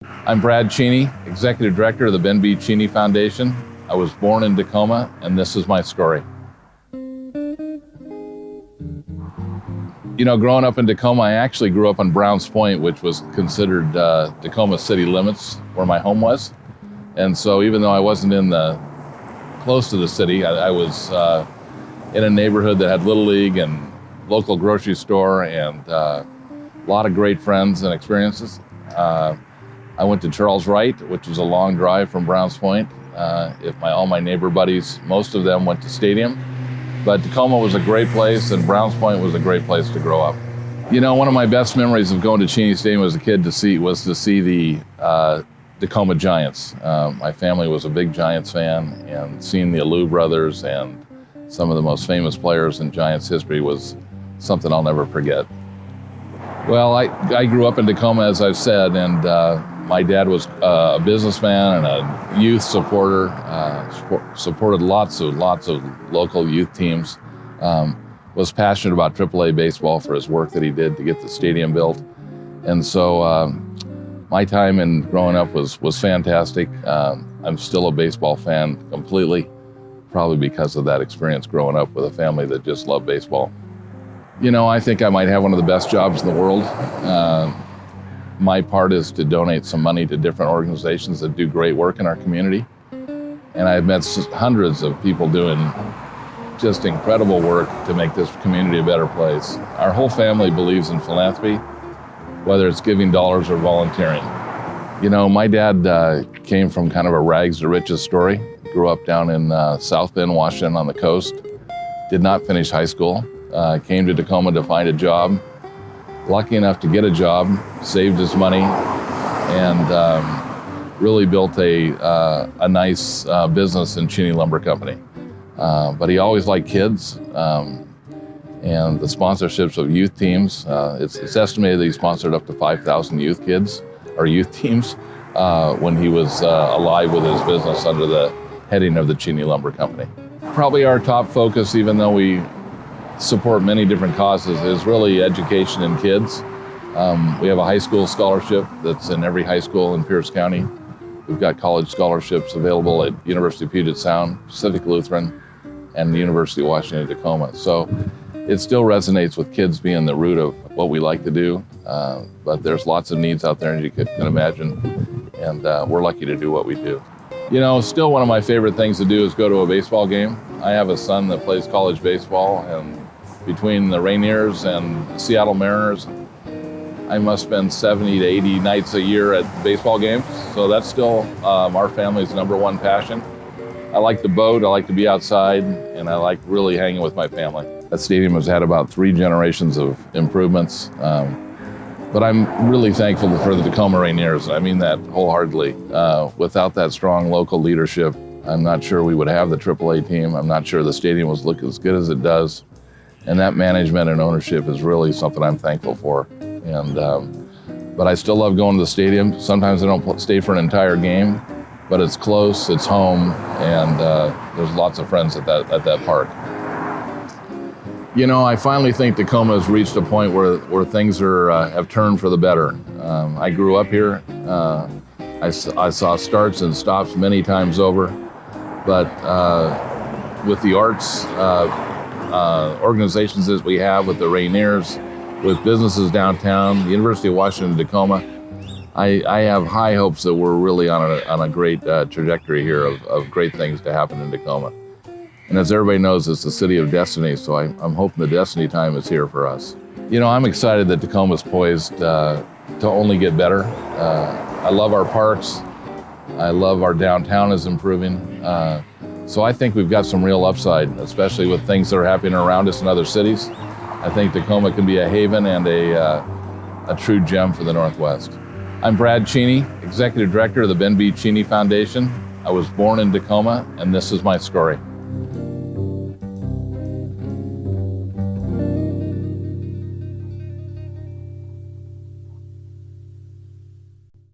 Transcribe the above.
I'm Brad Cheney, Executive Director of the Ben B. Cheney Foundation. I was born in Tacoma, and this is my story. You know, growing up in Tacoma, I actually grew up on Browns Point, which was considered Tacoma city limits, where my home was. And so even though I wasn't close to the city, I was in a neighborhood that had Little League and local grocery store and a lot of great friends and experiences. I went to Charles Wright, which was a long drive from Browns Point. All my neighbor buddies, most of them went to Stadium. But Tacoma was a great place, and Browns Point was a great place to grow up. You know, one of my best memories of going to Cheney Stadium as a kid was to see the Tacoma Giants. My family was a big Giants fan, and seeing the Alou brothers and some of the most famous players in Giants history was something I'll never forget. Well, I grew up in Tacoma, as I've said, and my dad was a businessman and a youth supporter, supported lots of local youth teams, was passionate about AAA baseball for his work that he did to get the stadium built. And so my time in growing up was fantastic. I'm still a baseball fan completely, probably because of that experience growing up with a family that just loved baseball. You know, I think I might have one of the best jobs in the world. My part is to donate some money to different organizations that do great work in our community. And I've met hundreds of people doing just incredible work to make this community a better place. Our whole family believes in philanthropy, whether it's giving dollars or volunteering. You know, my dad came from kind of a rags to riches story. Grew up down in South Bend, Washington on the coast. Did not finish high school. Came to Tacoma to find a job. Lucky enough to get a job, saved his money, and really built a nice business in Cheney Lumber Company. But he always liked kids and the sponsorships of youth teams. It's estimated that he sponsored up to 5,000 youth teams when he was alive with his business under the heading of the Cheney Lumber Company. Probably our top focus, even though we support many different causes, is really education in kids. We have a high school scholarship that's in every high school in Pierce County. We've got college scholarships available at University of Puget Sound, Pacific Lutheran, and the University of Washington Tacoma. So it still resonates with kids being the root of what we like to do, but there's lots of needs out there, as you can imagine, and we're lucky to do what we do. You know, still one of my favorite things to do is go to a baseball game. I have a son that plays college baseball, and between the Rainiers and Seattle Mariners, I must spend 70 to 80 nights a year at baseball games. So that's still our family's number one passion. I like to boat, I like to be outside, and I like really hanging with my family. That stadium has had about 3 generations of improvements, but I'm really thankful for the Tacoma Rainiers. I mean that wholeheartedly. Without that strong local leadership, I'm not sure we would have the AAA team. I'm not sure the stadium would look as good as it does. And that management and ownership is really something I'm thankful for. But I still love going to the stadium. Sometimes I don't stay for an entire game, but it's close, it's home, and there's lots of friends at that park. You know, I finally think Tacoma has reached a point where things have turned for the better. I grew up here. I saw starts and stops many times over, but with the arts organizations that we have, with the Rainiers, with businesses downtown, the University of Washington Tacoma, I have high hopes that we're really on a great trajectory here of great things to happen in Tacoma. And as everybody knows, it's the city of destiny, so I'm hoping the destiny time is here for us. You know, I'm excited that Tacoma's poised to only get better. I love our parks. I love our downtown is improving. So I think we've got some real upside, especially with things that are happening around us in other cities. I think Tacoma can be a haven and a true gem for the Northwest. I'm Brad Cheney, Executive Director of the Ben B. Cheney Foundation. I was born in Tacoma, and this is my story.